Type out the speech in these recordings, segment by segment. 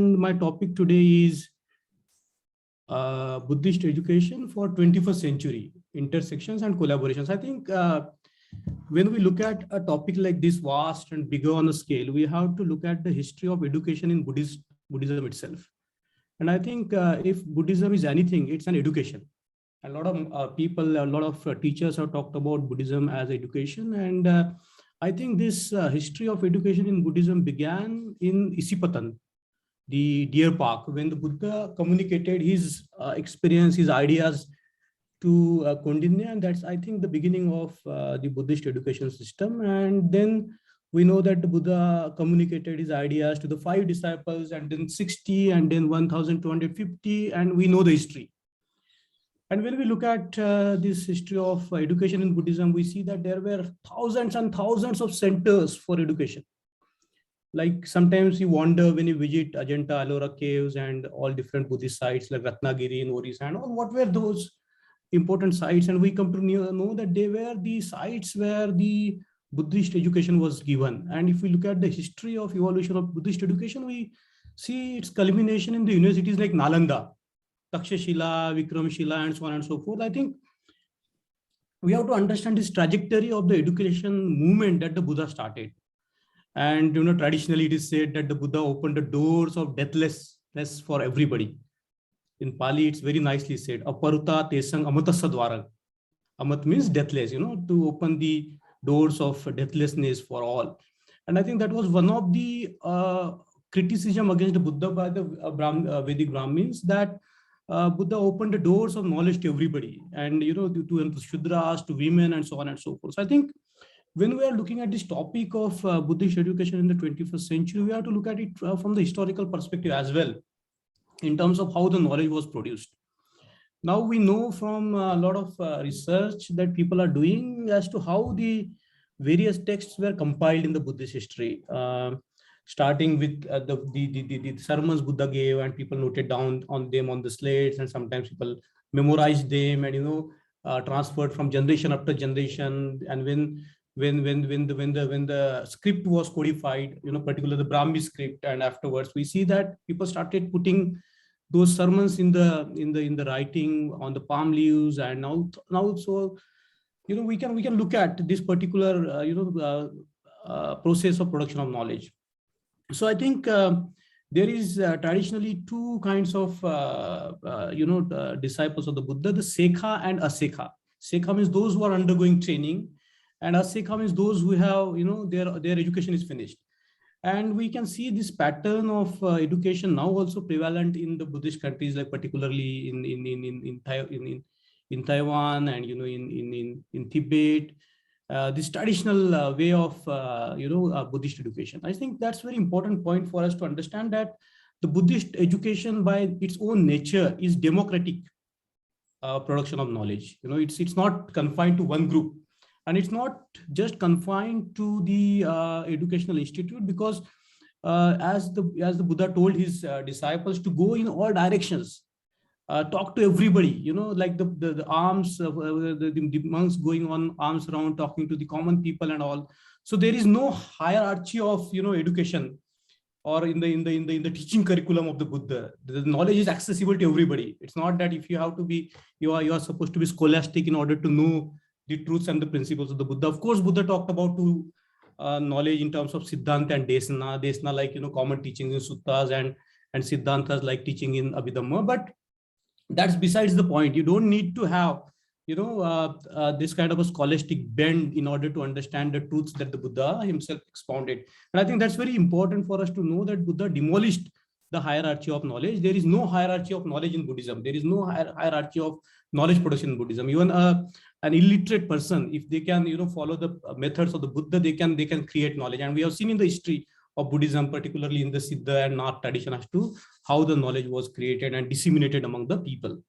My topic today is Buddhist education for 21st century, intersections and collaborations. I think when we look at a topic like this vast and bigger on a scale, we have to look at the history of education in Buddhism itself. And I think if Buddhism is anything, it's an education. A lot of people, a lot of teachers have talked about Buddhism as education. And I think this history of education in Buddhism began in Isipatan, the deer park, when the Buddha communicated his experience, his ideas to Kondinya, and that's, I think, the beginning of the Buddhist education system. And then we know that the Buddha communicated his ideas to the 5 disciples, and then 60, and then 1,250, and we know the history. And when we look at this history of education in Buddhism, we see that there were thousands and thousands of centers for education. Like sometimes you wonder when you visit Ajanta, Ellora caves and all different Buddhist sites like Ratnagiri and Orissa and all, what were those important sites? And we come to know that they were the sites where the Buddhist education was given. And if we look at the history of evolution of Buddhist education, we see its culmination in the universities like Nalanda, Takshashila, Vikramshila, and so on and so forth. I think we have to understand this trajectory of the education movement that the Buddha started. And traditionally it is said that the Buddha opened the doors of deathlessness for everybody. In Pali, it's very nicely said, Aparuta tesang amatasadvarang. Amat means deathless, to open the doors of deathlessness for all. And I think that was one of the criticism against the Buddha by the Vedic Brahmins, that Buddha opened the doors of knowledge to everybody, and to Shudras, to women, and so on and so forth. So I think when we are looking at this topic of Buddhist education in the 21st century, we have to look at it from the historical perspective as well, in terms of how the knowledge was produced. Now we know from a lot of research that people are doing as to how the various texts were compiled in the Buddhist history, starting with the sermons Buddha gave, and people noted down on them on the slates, and sometimes people memorized them and transferred from generation after generation. And when the script was codified, particularly the Brahmi script, and afterwards we see that people started putting those sermons in the writing on the palm leaves. And now so we can look at this particular process of production of knowledge. So I think there is traditionally 2 kinds of disciples of the Buddha: the Sekha and Asekha. Sekha means those who are undergoing training, and Asekha means those who have their education is finished. And we can see this pattern of education now also prevalent in the Buddhist countries, like particularly in Taiwan and in Tibet. This traditional way of Buddhist education. I think that's a very important point for us to understand, that the Buddhist education by its own nature is democratic production of knowledge. It's not confined to one group. And it's not just confined to the educational institute, because as the Buddha told his disciples to go in all directions, talk to everybody, like the alms, the monks going on alms around, talking to the common people and all. So there is no hierarchy of education or in the teaching curriculum of the Buddha. The knowledge is accessible to everybody. It's not that if you have to be, you are supposed to be scholastic in order to know the truths and the principles of the Buddha. Of course, Buddha talked about knowledge in terms of Siddhanta and Desana. Desana like common teachings in suttas, and Siddhantas like teaching in Abhidhamma. But that's besides the point. You don't need to have this kind of a scholastic bend in order to understand the truths that the Buddha himself expounded. And I think that's very important for us to know, that Buddha demolished the hierarchy of knowledge. There is no hierarchy of knowledge in Buddhism. There is no hierarchy of knowledge production in Buddhism. Even an illiterate person, if they can follow the methods of the Buddha, they can create knowledge. And we have seen in the history of Buddhism, particularly in the Siddha and Nath tradition, as to how the knowledge was created and disseminated among the people.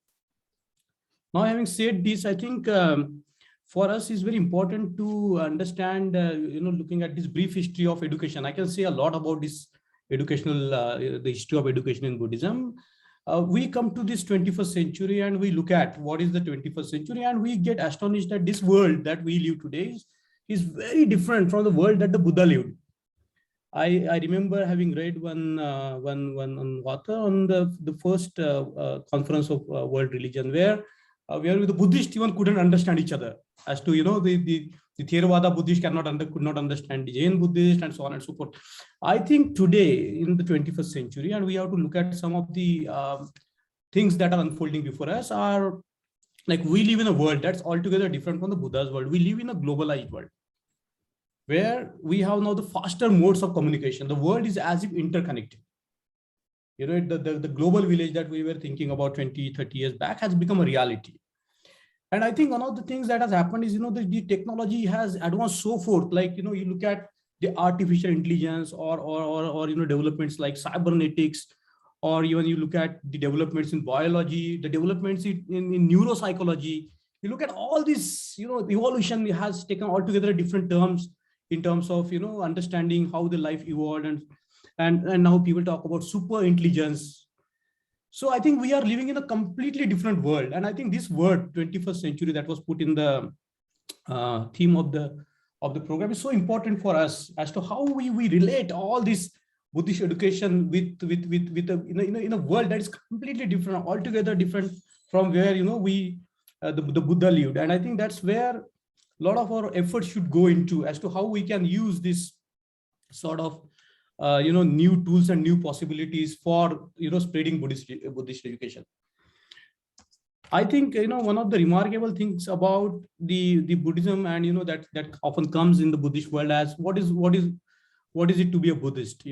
Now, having said this, I think for us is very important to understand, looking at this brief history of education. I can say a lot about this the history of education in Buddhism. We come to this 21st century and we look at what is the 21st century, and we get astonished that this world that we live today is very different from the world that the Buddha lived. I remember having read one author on the first conference of world religion, where the Buddhists even couldn't understand each other, as to, the Theravada Buddhist could not understand the Jain Buddhist, and so on and so forth. I think today in the 21st century, and we have to look at some of the things that are unfolding before us, are like, we live in a world that's altogether different from the Buddha's world. We live in a globalized world, where we have now the faster modes of communication. The world is as if interconnected. The global village that we were thinking about 20, 30 years back has become a reality. And I think one of the things that has happened is, the technology has advanced so forth. Like, you look at the artificial intelligence, or developments like cybernetics, or even you look at the developments in biology, the developments in neuropsychology. You look at all this, evolution has taken altogether different terms in terms of, understanding how the life evolved, and now people talk about super intelligence. So I think we are living in a completely different world. And I think this word 21st century that was put in the theme of the program is so important for us, as to how we relate all this Buddhist education in a world that is completely different, altogether different from where, the Buddha lived. And I think that's where a lot of our efforts should go into, as to how we can use this sort of new tools and new possibilities for spreading Buddhist education. I think one of the remarkable things about the Buddhism, and that often comes in the Buddhist world, as what is it to be a Buddhist?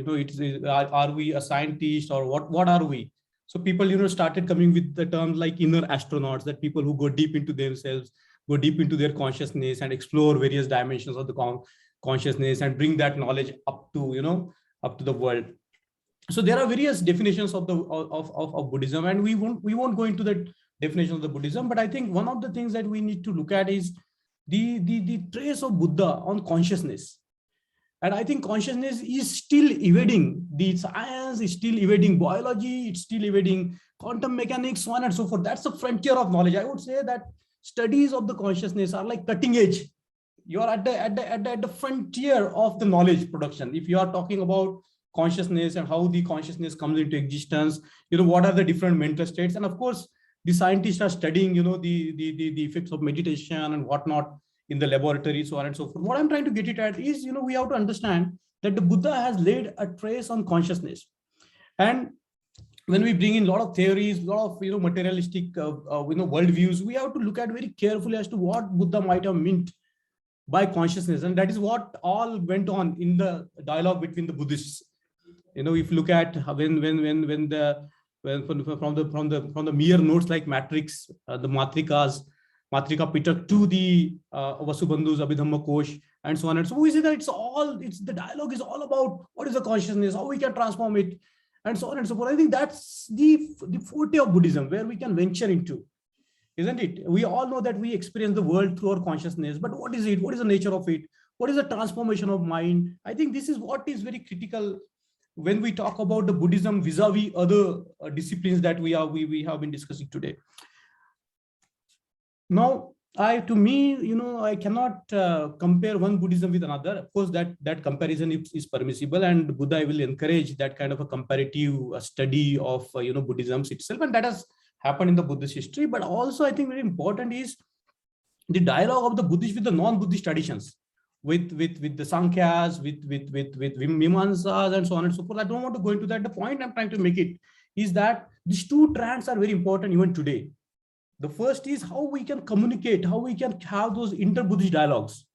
Are we a scientist, or what are we? So people started coming with the terms like inner astronauts, that people who go deep into themselves, go deep into their consciousness, and explore various dimensions of the consciousness, and bring that knowledge up to the world. So there are various definitions of Buddhism, and we won't go into the definition of the Buddhism. But I think one of the things that we need to look at is the trace of Buddha on consciousness. And I think consciousness is still evading the science, is still evading biology, it's still evading quantum mechanics, so on and so forth. That's the frontier of knowledge. I would say that studies of the consciousness are like cutting edge. You are at the frontier of the knowledge production. If you are talking about consciousness and how the consciousness comes into existence, what are the different mental states, and of course the scientists are studying the effects of meditation and whatnot in the laboratory, so on and so forth. What I'm trying to get it at is, we have to understand that the Buddha has laid a trace on consciousness. And when we bring in a lot of theories, a lot of materialistic worldviews, we have to look at very carefully as to what Buddha might have meant by consciousness. And that is what all went on in the dialogue between the Buddhists. If you look at when from the mere notes like matrix, the Matrika Pitak, to the Vasubandhu's Abhidhamma Kosh, and so on and so on, we see that the dialogue is all about what is the consciousness, how we can transform it, and so on and so forth. I think that's the forte of Buddhism, where we can venture into, isn't it? We all know that we experience the world through our consciousness, but what is it? What is the nature of it? What is the transformation of mind? I think this is what is very critical when we talk about the Buddhism vis-a-vis other disciplines that we have been discussing today. Now, I cannot compare one Buddhism with another. Of course, that comparison is permissible, and Buddha will encourage that kind of a comparative study of Buddhism itself, and that has happened in the Buddhist history. But also, I think very important is the dialogue of the Buddhists with the non-Buddhist traditions, with the Sankhyas, with Mimamsas, and so on and so forth. I don't want to go into that. The point I'm trying to make it is that these two strands are very important even today. The first is how we can communicate, how we can have those inter-Buddhist dialogues.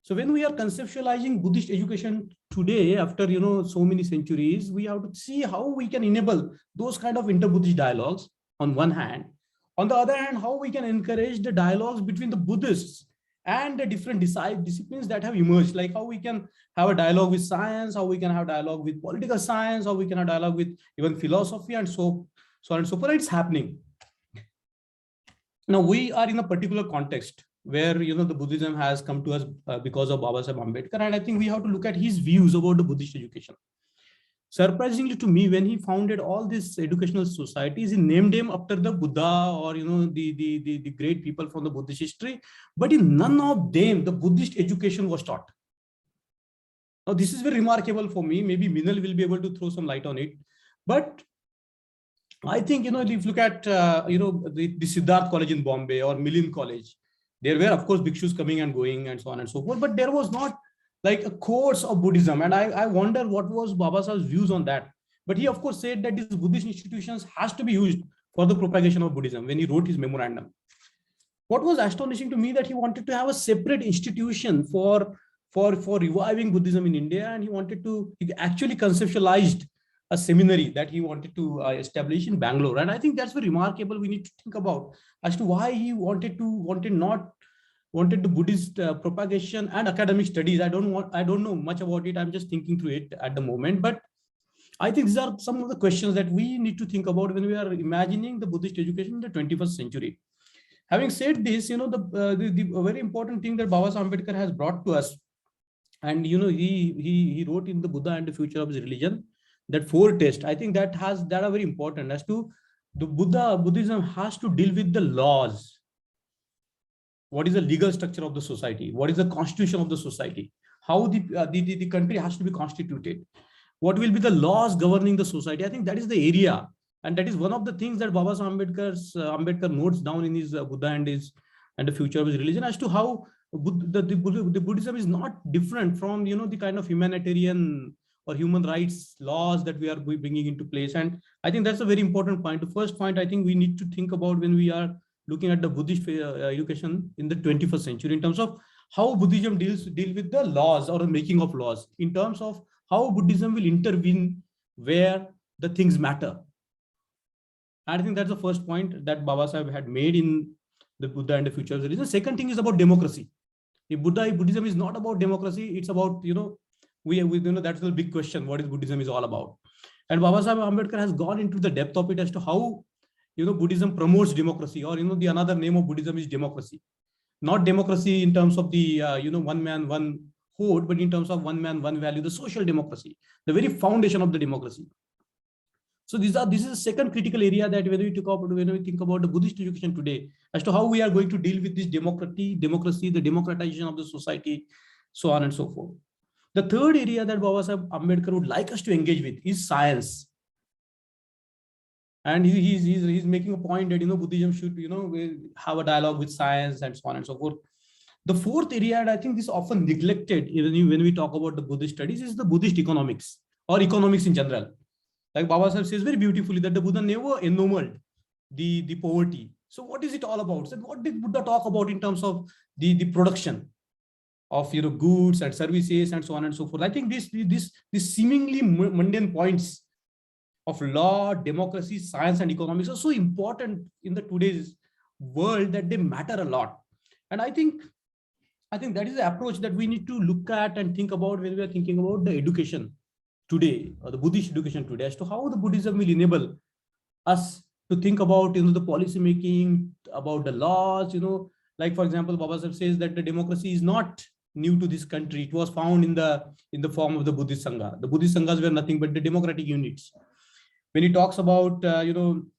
So when we are conceptualizing Buddhist education today, after so many centuries, we have to see how we can enable those kind of inter-Buddhist dialogues on one hand. On the other hand, how we can encourage the dialogues between the Buddhists and the different disciplines that have emerged, like how we can have a dialogue with science, how we can have dialogue with political science, how we can have dialogue with even philosophy, and so on and so forth. It's happening. Now we are in a particular context where the Buddhism has come to us because of Baba Sahib Ambedkar, and I think we have to look at his views about the Buddhist education. Surprisingly to me, when he founded all these educational societies, he named them after the Buddha or the great people from the Buddhist history, but in none of them the Buddhist education was taught. Now, this is very remarkable for me. Maybe Minal will be able to throw some light on it. But I think, if you look at, the Siddharth College in Bombay or Milind College, there were, of course, bhikshus coming and going and so on and so forth, but there was not like a course of Buddhism. And I wonder what was Baba Sahib's views on that. But he, of course, said that these Buddhist institutions has to be used for the propagation of Buddhism when he wrote his memorandum. What was astonishing to me that he wanted to have a separate institution for reviving Buddhism in India, and he actually conceptualized a seminary that he wanted to establish in Bangalore. And I think that's very remarkable. We need to think about as to why he wanted the Buddhist propagation and academic studies. I don't know much about it. I'm just thinking through it at the moment. But I think these are some of the questions that we need to think about when we are imagining the Buddhist education in the 21st century. Having said this, the very important thing that Baba Sahib Ambedkar has brought to us, and he wrote in the Buddha and the Future of His Religion, that 4 tests. I think that are very important as to the Buddhism has to deal with the laws. What is the legal structure of the society? What is the constitution of the society? How the country has to be constituted? What will be the laws governing the society? I think that is the area. And that is one of the things that Baba Sahib Ambedkar notes down in his Buddha and the Future of His Religion, as to how the Buddhism is not different from the kind of humanitarian or human rights laws that we are bringing into place. And I think that's a very important point. The first point I think we need to think about when we are looking at the Buddhist education in the 21st century, in terms of how Buddhism deal with the laws or the making of laws, in terms of how Buddhism will intervene where the things matter. And I think that's the first point that Baba Sahib had made in the Buddha and the Future of the Religion. The second thing is about democracy. If Buddhism is not about democracy, it's about, that's the big question, what is Buddhism is all about. And Baba Sahib Ambedkar has gone into the depth of it as to how, Buddhism promotes democracy, or, the another name of Buddhism is democracy. Not democracy in terms of the, one man, one vote, but in terms of one man, one value, the social democracy, the very foundation of the democracy. So this is the second critical area that when we think about the Buddhist education today, as to how we are going to deal with this democracy, the democratization of the society, so on and so forth. The third area that Baba Sahib Ambedkar would like us to engage with is science. And he's making a point that Buddhism should have a dialogue with science and so on and so forth. The fourth area, and I think this is often neglected when we talk about the Buddhist studies, is the Buddhist economics, or economics in general. Like Baba Sahib says very beautifully that the Buddha never ennobled the poverty. So what is it all about? So what did Buddha talk about in terms of the production of goods and services and so on and so forth? I think these seemingly mundane points of law, democracy, science, and economics are so important in the today's world that they matter a lot. And I think that is the approach that we need to look at and think about when we are thinking about the education today, or the Buddhist education today, as to how the Buddhism will enable us to think about the policy making, about the laws. Like for example, Baba Sahib says that the democracy is not new to this country. It was found in the form of the Buddhist Sangha. The Buddhist Sanghas were nothing but the democratic units. When he talks about when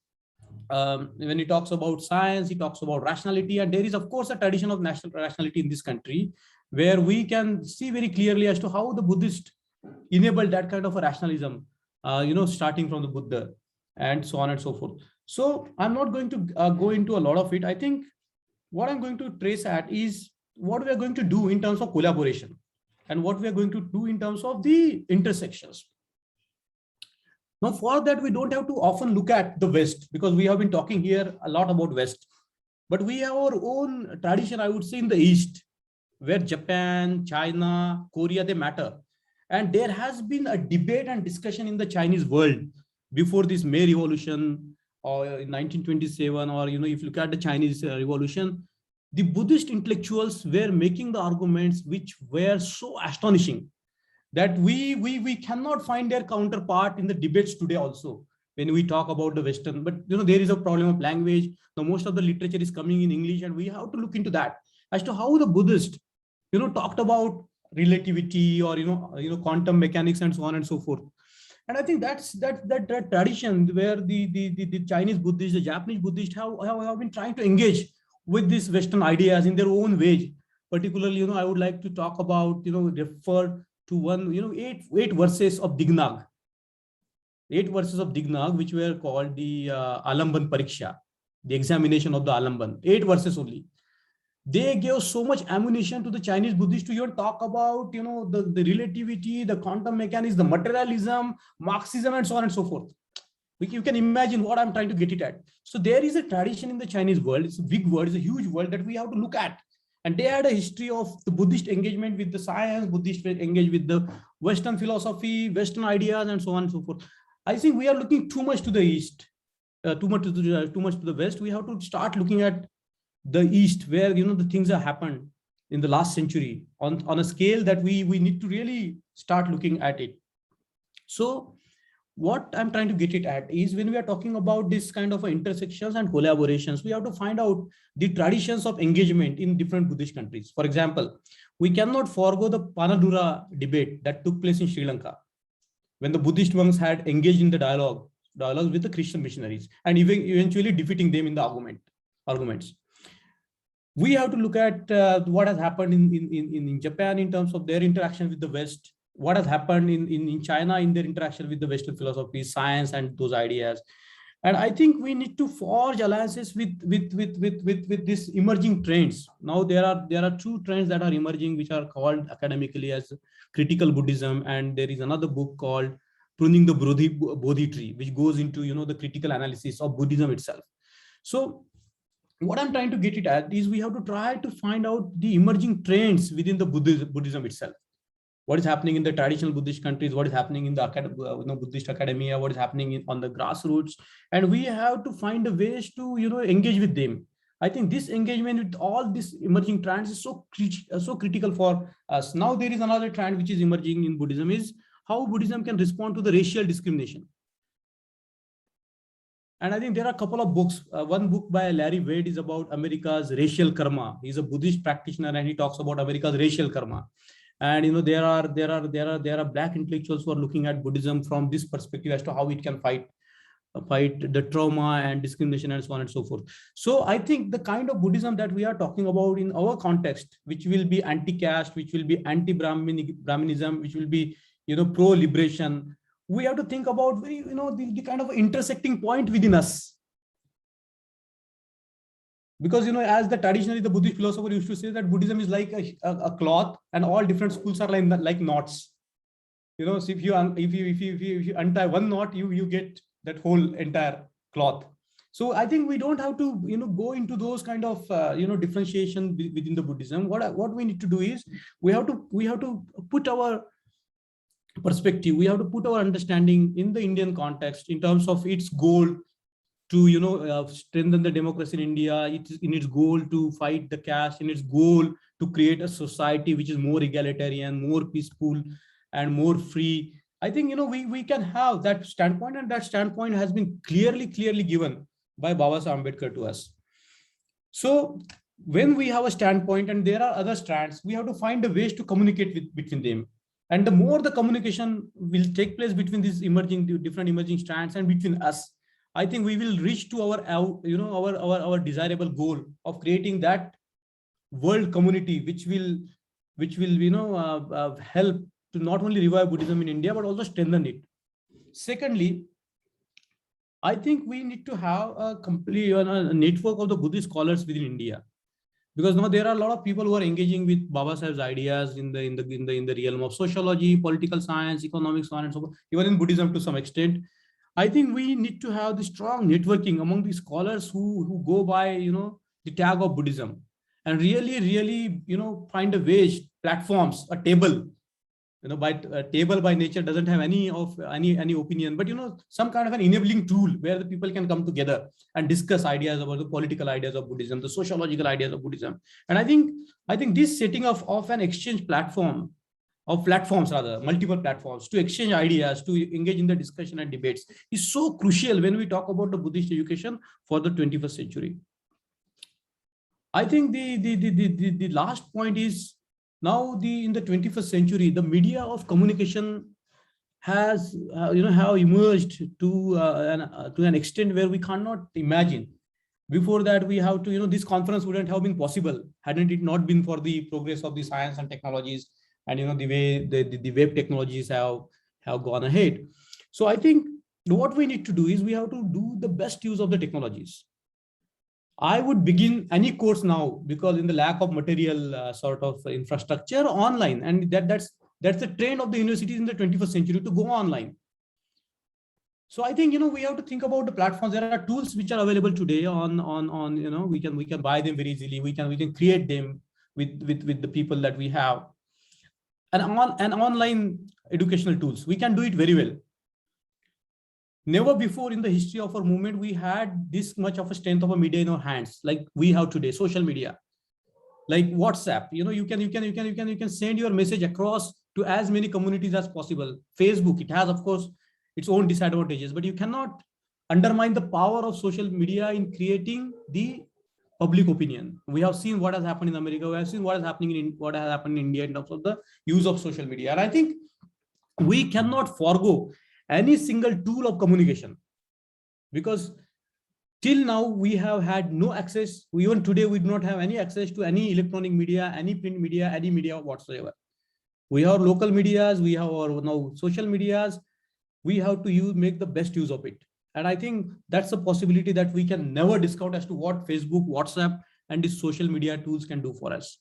he talks about science, he talks about rationality, and there is of course a tradition of national rationality in this country, where we can see very clearly as to how the Buddhist enabled that kind of a rationalism, starting from the Buddha and so on and so forth. So I'm not going to go into a lot of it. I think what I'm going to trace at is what we are going to do in terms of collaboration, and what we are going to do in terms of the intersections. Now, for that, we don't have to often look at the West, because we have been talking here a lot about West, but we have our own tradition, I would say, in the East, where Japan, China, Korea, they matter. And there has been a debate and discussion in the Chinese world before this May Revolution, or in 1927, or, if you look at the Chinese Revolution, the Buddhist intellectuals were making the arguments which were so astonishing that we cannot find their counterpart in the debates today also, when we talk about the Western. But, there is a problem of language. Now, most of the literature is coming in English, and we have to look into that as to how the Buddhists, talked about relativity, or quantum mechanics and so on and so forth. And I think that tradition where the Chinese Buddhists, the Japanese Buddhists have been trying to engage with these Western ideas in their own way. Particularly, I would like to talk about, refer to one, eight verses of Dignag. 8 verses of Dignag, which were called the Alamban Pariksha, the examination of the Alamban. 8 verses only. They gave so much ammunition to the Chinese Buddhists to even talk about, the relativity, the quantum mechanics, the materialism, Marxism, and so on and so forth. You can imagine what I'm trying to get it at. So there is a tradition in the Chinese world. It's a big world. It's a huge world that we have to look at. And they had a history of the Buddhist engagement with the science, Buddhist engaged with the Western philosophy, Western ideas, and so on and so forth. I think we are looking too much to the East, too much to the West. We have to start looking at the East, where the things have happened in the last century on a scale that we need to really start looking at it. So what I'm trying to get it at is, when we are talking about this kind of intersections and collaborations, we have to find out the traditions of engagement in different Buddhist countries. For example, we cannot forego the Panadura debate that took place in Sri Lanka, when the Buddhist monks had engaged in the dialogues with the Christian missionaries and eventually defeating them in the arguments. We have to look at what has happened in Japan in terms of their interaction with the West, what has happened in China in their interaction with the Western philosophy, science, and those ideas. And I think we need to forge alliances with these emerging trends. Now there are two trends that are emerging, which are called academically as critical Buddhism, and there is another book called Pruning the Bodhi Tree, which goes into the critical analysis of Buddhism itself. So what I'm trying to get it at is, we have to try to find out the emerging trends within the Buddhism itself. What is happening in the traditional Buddhist countries, what is happening in the Buddhist academia, what is happening on the grassroots, and we have to find a ways to engage with them. I think this engagement with all these emerging trends is so critical for us. Now there is another trend which is emerging in Buddhism, is how Buddhism can respond to the racial discrimination. And I think there are a couple of books. One book by Larry Wade is about America's racial karma. He's a Buddhist practitioner, and he talks about America's racial karma. And there are Black intellectuals who are looking at Buddhism from this perspective as to how it can fight the trauma and discrimination and so on and so forth. So I think the kind of Buddhism that we are talking about in our context, which will be anti-caste, which will be anti-Brahminism, which will be pro-liberation, we have to think about the kind of intersecting point within us. Because as traditionally the Buddhist philosopher used to say, that Buddhism is like a cloth, and all different schools are like knots. So if you untie one knot, you get that whole entire cloth. So I think we don't have to go into those kind of differentiation within the Buddhism. What we need to do is, we have to put our perspective, we have to put our understanding in the Indian context in terms of its goal to strengthen the democracy in India, in its goal to fight the caste, in its goal to create a society which is more egalitarian, more peaceful, and more free. I think we can have that standpoint, and that standpoint has been clearly given by Baba Sahib Ambedkar to us. So when we have a standpoint and there are other strands, we have to find a ways to communicate between them. And the more the communication will take place between these different emerging strands and between us, I think we will reach to our desirable goal of creating that world community, which will help to not only revive Buddhism in India, but also strengthen it. Secondly, I think we need to have a complete network of the Buddhist scholars within India, because now there are a lot of people who are engaging with Baba Sahib's ideas in the realm of sociology, political science, economics, so on and so forth, even in Buddhism to some extent. I think we need to have the strong networking among the scholars who go by the tag of Buddhism, and really find a way, platforms, a table. By table by nature doesn't have any opinion, but some kind of an enabling tool where the people can come together and discuss ideas about the political ideas of Buddhism, the sociological ideas of Buddhism. And I think this setting of an exchange platform, of platforms rather, multiple platforms to exchange ideas, to engage in the discussion and debates, is so crucial when we talk about the Buddhist education for the 21st century. I think the last point is, now in the 21st century, the media of communication has have emerged to an extent where we cannot imagine. Before that, we have to this conference wouldn't have been possible hadn't it not been for the progress of the science and technologies and the way the web technologies have gone ahead. So I think what we need to do is we have to do the best use of the technologies. I would begin any course now, because in the lack of material sort of infrastructure, online, and that's the trend of the universities in the 21st century, to go online. So I think we have to think about the platforms. There are tools which are available today on we can buy them very easily. We can create them with the people that we have, and online educational tools. We can do it very well. Never before in the history of our movement we had this much of a strength of a media in our hands like we have today. Social media, like WhatsApp, you can send your message across to as many communities as possible. Facebook, it has of course its own disadvantages, but you cannot undermine the power of social media in creating the public opinion. We have seen what has happened in America. We have seen what is happening in what has happened in India in terms of the use of social media. And I think we cannot forego any single tool of communication, because till now we have had no access. Even today we do not have any access to any electronic media, any print media, any media whatsoever. We have local medias, we have our now social medias. We have to make the best use of it. And I think that's a possibility that we can never discount as to what Facebook, WhatsApp, and these social media tools can do for us.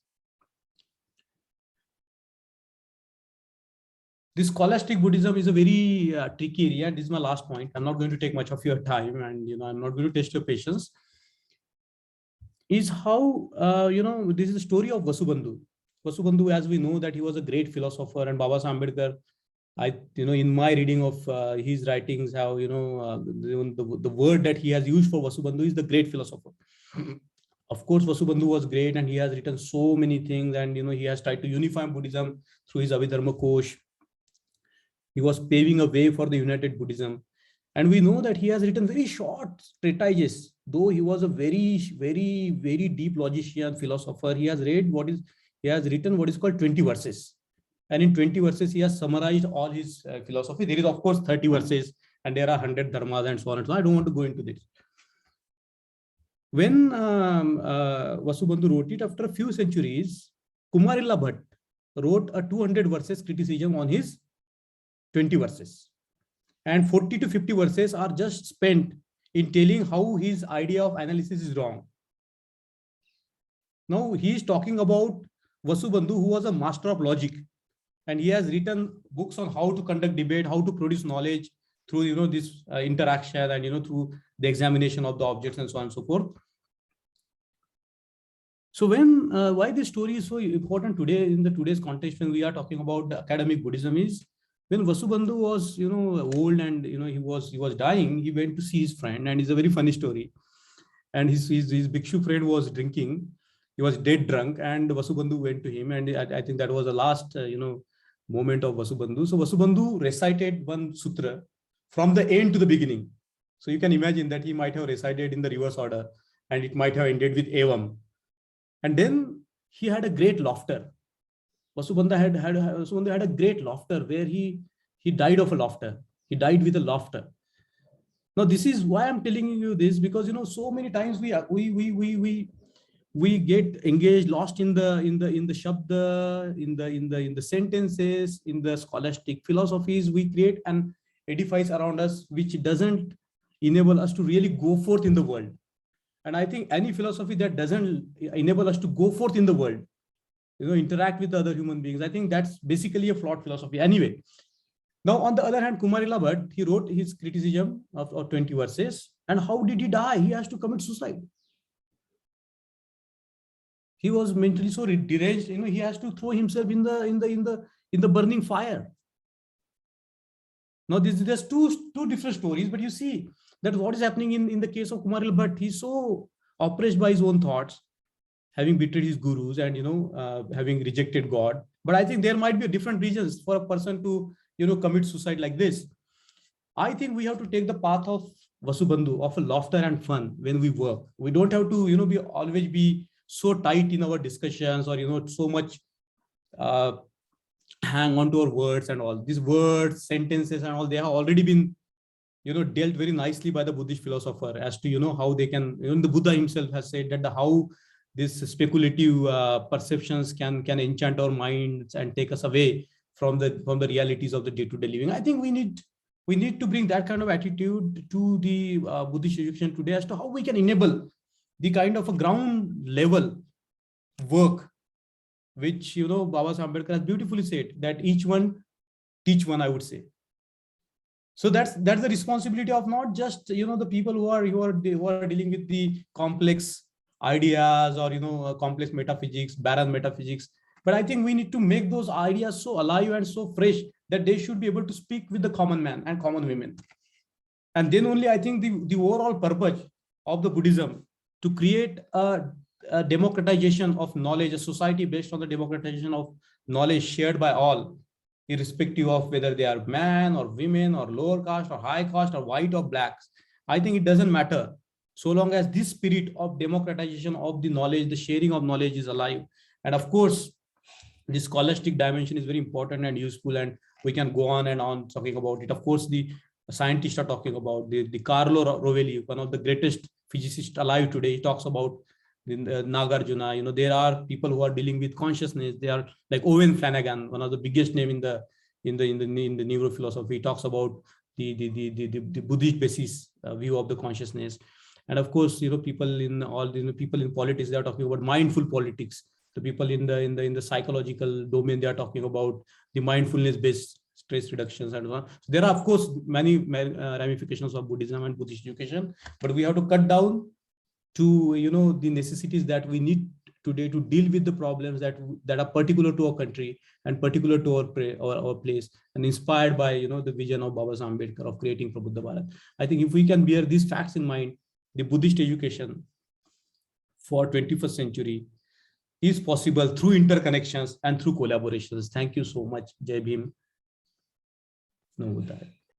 This scholastic Buddhism is a very tricky area. This is my last point. I'm not going to take much of your time, and I'm not going to test your patience. Is how this is the story of Vasubandhu. Vasubandhu, as we know, that he was a great philosopher, and Baba Saheb Ambedkar, in my reading of his writings, how the word that he has used for Vasubandhu is the great philosopher. Of course, Vasubandhu was great, and he has written so many things, and he has tried to unify Buddhism through his Abhidharma Kosh. He was paving a way for the united Buddhism. And we know that he has written very short treatises, though he was a very, very, very deep logician, philosopher. He has written what is called 20 verses. And in 20 verses, he has summarized all his philosophy. There is, of course, 30 verses, and there are 100 dharmas and so on and so on. I don't want to go into this. When Vasubandhu wrote it, after a few centuries, Kumarila Bhatt wrote a 200 verses criticism on his 20 verses, and 40 to 50 verses are just spent in telling how his idea of analysis is wrong. Now he is talking about Vasubandhu, who was a master of logic, and he has written books on how to conduct debate, how to produce knowledge through this interaction, and through the examination of the objects and so on and so forth. So why this story is so important today in today's context when we are talking about academic Buddhism is, when Vasubandhu was old and he was dying, he went to see his friend, and it's a very funny story. And his bhikshu friend was drinking. He was dead drunk, and Vasubandhu went to him, and I think that was the last moment of Vasubandhu. So Vasubandhu recited one sutra from the end to the beginning. So you can imagine that he might have recited in the reverse order, and it might have ended with evam. And then he had a great laughter. Vasubandhu had a great laughter where he died of a laughter. He died with a laughter. Now this is why I'm telling you this, because so many times we get engaged, lost in the shabda, in the sentences, in the scholastic philosophies. We create an edifice around us which doesn't enable us to really go forth in the world. And I think any philosophy that doesn't enable us to go forth in the world, interact with other human beings, I think that's basically a flawed philosophy. Anyway, now on the other hand, Kumarila Bhatt, he wrote his criticism of 20 verses. And how did he die? He has to commit suicide. He was mentally so deranged, he has to throw himself in the burning fire. Now there's two different stories, but you see that what is happening in the case of Kumarila Bhatt. He's so oppressed by his own thoughts, having betrayed his gurus and having rejected God. But I think there might be different reasons for a person to commit suicide like this. I think we have to take the path of Vasubandhu, of a laughter and fun when we work. We don't have to always be so tight in our discussions, or so much hang on to our words and all. These words, sentences and all, they have already been dealt very nicely by the Buddhist philosopher as to how they can, the Buddha himself has said that how this speculative perceptions can enchant our minds and take us away from the realities of the day-to-day living. I think we need to bring that kind of attitude to the Buddhist education today as to how we can enable the kind of a ground level work, which, you know, Baba Ambedkar has beautifully said, that each one teach one, I would say. So that's the responsibility of not just, you know, the people who are dealing with the complex ideas or, you know, complex metaphysics, barren metaphysics, but I think we need to make those ideas so alive and so fresh that they should be able to speak with the common man and common women. And then only I think the overall purpose of the Buddhism to create a democratization of knowledge, a society based on the democratization of knowledge shared by all, irrespective of whether they are man or women or lower caste or high caste or white or blacks. I think it doesn't matter, so long as this spirit of democratization of the knowledge, the sharing of knowledge is alive. And of course, the scholastic dimension is very important and useful, and we can go on and on talking about it. Of course, the scientists are talking about the Carlo Rovelli, one of the greatest physicists alive today. He talks about Nagarjuna. You know, there are people who are dealing with consciousness. They are like Owen Flanagan, one of the biggest name in the neurophilosophy. He talks about the Buddhist basis view of the consciousness. And of course, you know, people in people in politics, they are talking about mindful politics. The people in the psychological domain, they are talking about the mindfulness based stress reductions and so on. So there are of course many ramifications of Buddhism and Buddhist education, but we have to cut down to, you know, the necessities that we need today to deal with the problems that are particular to our country and particular to our place, and inspired by, you know, the vision of Baba Ambedkar of creating Prabuddha Bharat. I think if we can bear these facts in mind, the Buddhist education for 21st century is possible through interconnections and through collaborations. Thank you so much. Jai Bhim. No,